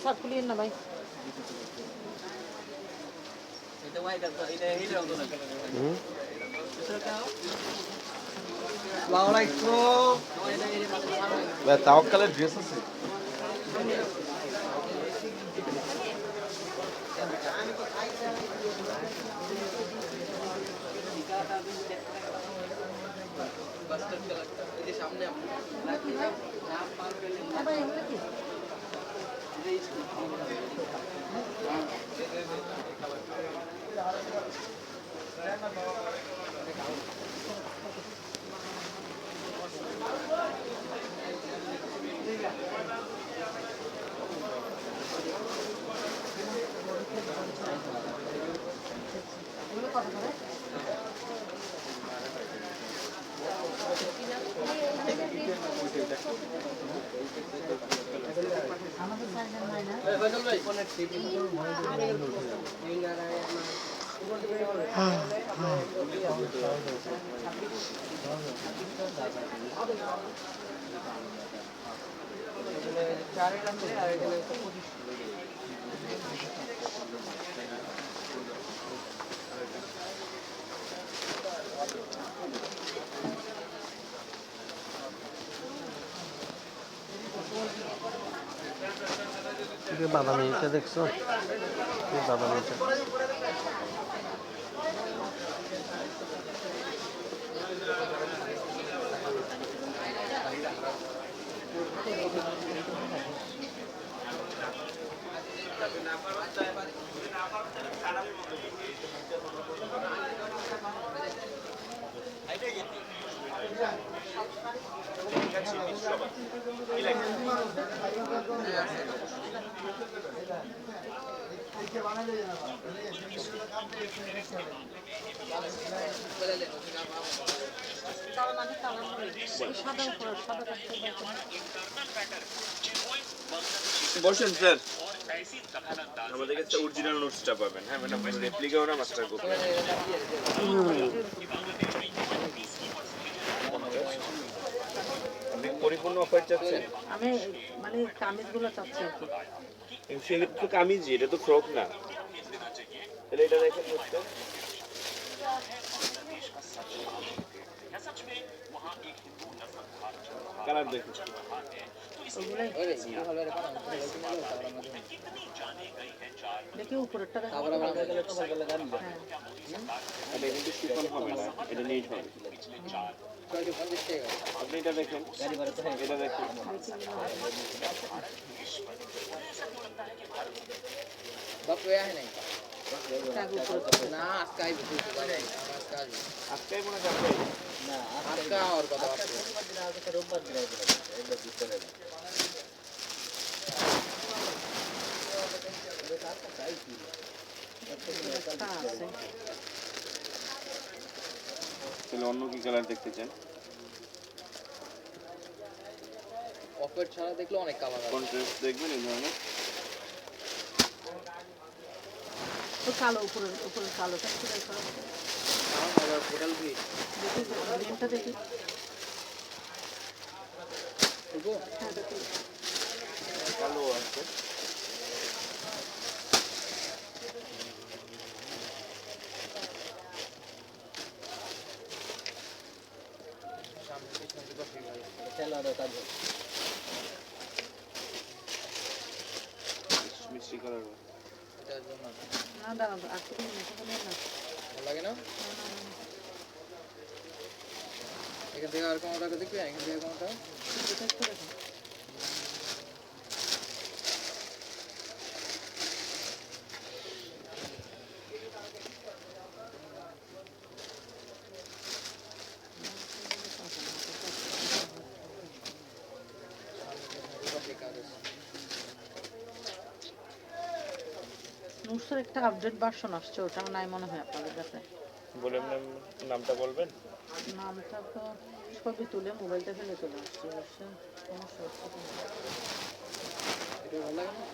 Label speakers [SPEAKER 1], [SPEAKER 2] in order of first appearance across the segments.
[SPEAKER 1] সব খুলিয়ে না ভাই
[SPEAKER 2] তাওয়াক্কালের ড্রেস আছে বাদামিটা দেখছো বাদামিটা বসেন স্যার আমাদের কাছে অরিজিনাল নোটসটা পাবেন হ্যাঁ ম্যাডাম রেপ্লিকাও না মাস্টার কপি আপনি পরিপূর্ণ অফার চাচ্ছেন
[SPEAKER 1] আমি মানে কামিজগুলো চাচ্ছি
[SPEAKER 2] সেটা তো কামিজই এটা তো ফ্রক না তাহলে এটা দেখেন নোটসটা কালার দেখুন
[SPEAKER 1] দেখি উপরেরটা
[SPEAKER 2] এটা কিন্তু শিফন হবে না এটা নেট হবে আপনি এটা দেখেন এটা দেখেন
[SPEAKER 3] বাপু আয় নাই না আজকে
[SPEAKER 2] আজকে মনে যাবে
[SPEAKER 3] না আজকে আর কথা আছে রোববার দিন এটা ভিতরে
[SPEAKER 2] তাহলে অন্য কি কালার দেখতে চান
[SPEAKER 3] অফার ছাড়া দেখলে অনেক কালার আছে
[SPEAKER 2] কন্ট্রাস্ট দেখবেন এই ধরনের
[SPEAKER 1] তো কালো উপরে কালোটা কি দেখো
[SPEAKER 3] আবার হোটেল বি
[SPEAKER 1] দেখি গ্রিনটা দেখি
[SPEAKER 3] দেখো
[SPEAKER 1] হ্যাঁ দেখি
[SPEAKER 2] কালো আছে
[SPEAKER 3] সামনে খেলারও কাজ হয়।
[SPEAKER 2] মিষ্টি কালার
[SPEAKER 3] এটার জন্য
[SPEAKER 1] না দাঁড়ান আর কিছু নেই না
[SPEAKER 3] ভালো লাগে না? এখান থেকে আর কোনোটা দেখবি? এখান থেকে কোনোটা?
[SPEAKER 1] এটা একটু দেখুন নুটসের একটা আপডেট ভার্সন আসছে ওটা নাই মনে হয় আপনাদের কাছে
[SPEAKER 2] বলে নামটা বলবেন
[SPEAKER 1] নামটা তো ছবি তুলে মোবাইলটা ফেলে চলে আসছে বুঝছেন সমস্যা হচ্ছে তো।
[SPEAKER 3] এটা ভালো লাগে না?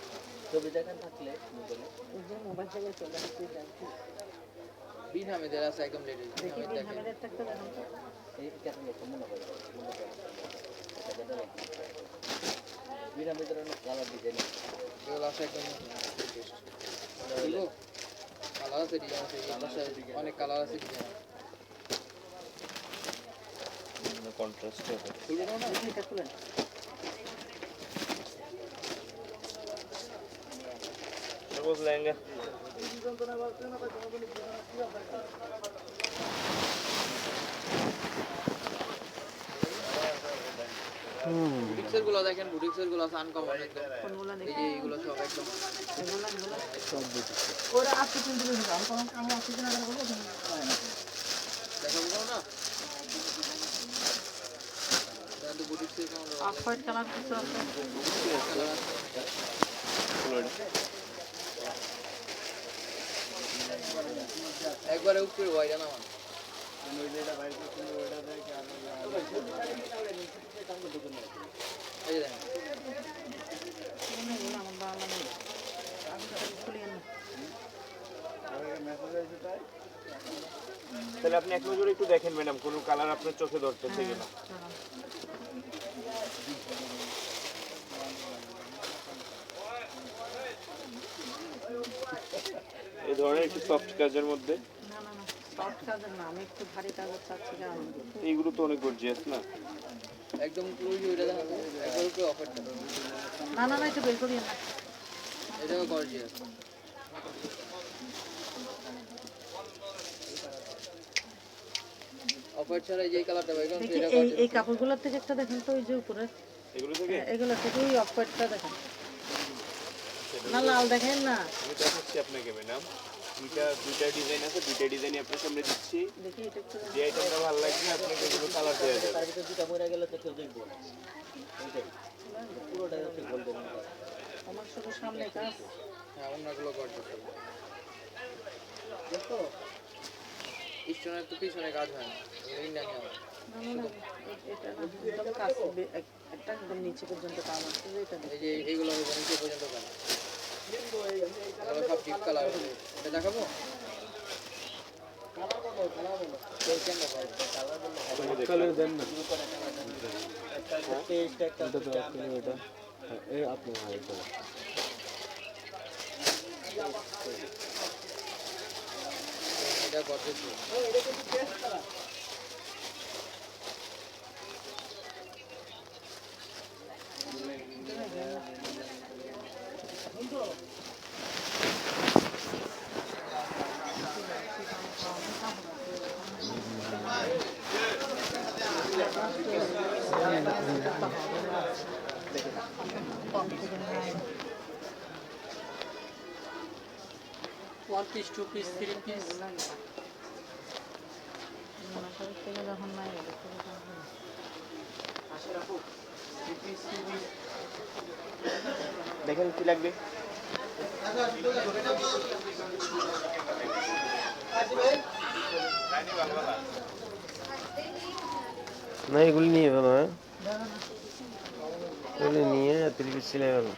[SPEAKER 3] ছবি দেখান থাকলে মোবাইলে।
[SPEAKER 1] এই যে মোবাইল থেকে চলে আসছে দেখি
[SPEAKER 3] বিন হামিদের আছে একদম লেডি।
[SPEAKER 1] দেখি বিন হামিদের একটা দেখুন তো
[SPEAKER 3] এই কেমন একটা মনে করে এটা যেটা দেখি বিন হামিদের অনেক কালার ডিজাইন এগুলো আছে একদম লেটেস্ট এগুলো কালার আছে ডিজাইন আছে অনেক কালার আছে ডিজাইন
[SPEAKER 2] কন্ট্রাস্ট হবে
[SPEAKER 3] খুলে নাও না
[SPEAKER 1] দেখি এটা খুলেন
[SPEAKER 2] সবুজ লেহেঙ্গা
[SPEAKER 3] বুটিক্সের গুলো দেখেন বুটিক্সের গুলো আছে আনকমন একদম
[SPEAKER 1] কোনগুলো
[SPEAKER 3] এই
[SPEAKER 1] দেখি
[SPEAKER 3] যে এইগুলো সব একদম
[SPEAKER 1] এগুলো
[SPEAKER 3] সব বুটিক্স
[SPEAKER 1] ওরা আপনি কিন্তু দেখে যান কারণ আমি আপনি কিনা করে বলবো তুমি
[SPEAKER 3] দেখাবো না তাহলে বুটিক্সের কোন
[SPEAKER 1] অফ হোয়াইট কালার কিছু আছে
[SPEAKER 3] কালার আছে একবারে উপরে ওইটা না মানে এই দেখেন
[SPEAKER 1] এগুলো আমার ভালো লাগে খুলিয়ে না
[SPEAKER 2] তাহলে আপনি এক নজরে একটু দেখেন ম্যাডাম কোন কালার আপনার চোখে ধরতেছে কিনা এই ধরনের একটু সফট কাজের মধ্যে
[SPEAKER 1] না না না সফট কাজের না আমি একটু ভারী কাজের চাচ্ছি কারণ
[SPEAKER 2] এইগুলো তো অনেক গর্জিয়াস না
[SPEAKER 3] একদম পুরো ওইটা দেখাবো একবার উপরে অফারটা
[SPEAKER 1] না না না একটু বের করিয়ে না
[SPEAKER 3] এটাও গর্জিয়াস অফার ছাড়া এই যে কালারটা বাইক
[SPEAKER 1] দেখি এই কাপড়গুলোর থেকে একটা দেখেন তো ওই যে উপরে
[SPEAKER 2] এগুলো থেকে
[SPEAKER 1] এগুলো থেকে ওই অফ হোয়াইটটা দেখেন না লাল দেখেন না
[SPEAKER 2] আমি দেখাচ্ছি আপনাকে ম্যাডাম দুইটা ডিজাইন আছে দুইটা ডিজাইনই আপনার সামনে দিচ্ছি
[SPEAKER 1] দেখি এটা একটু
[SPEAKER 2] যে আইটেমটা ভালো লাগছে আপনাকে এগুলো কালার দেওয়া যাবে
[SPEAKER 3] তার ভিতরে দুটো মরে গেলে তো কেউ দেখবো না এইটাই পুরোটাই হচ্ছে গোল্ডেন
[SPEAKER 1] আমার শুধু সামনে কাজ
[SPEAKER 3] হ্যাঁ অন্যগুলো গর্জিয়াস দেখো স্টোনের তো পিছনে কাজ হয় না ইন্ডিয়ানি হয়
[SPEAKER 1] না না না এটা না একদম কাজ একটা একদম নিচে পর্যন্ত কাজ আছে এটা
[SPEAKER 3] এই যে এইগুলো হবে নিচে পর্যন্ত কাজ এগুলো সব ডিপ কালার এটা দেখাবো
[SPEAKER 2] কালার দেন না
[SPEAKER 3] এটা gorgeous one piece two piece three piece
[SPEAKER 1] থেকে যখন নাই
[SPEAKER 2] দেখেন কি লাগবে
[SPEAKER 4] না এগুলি নিয়ে ভালো হ্যাঁ এগুলি নিয়ে 30 পিস সিলাই ভালো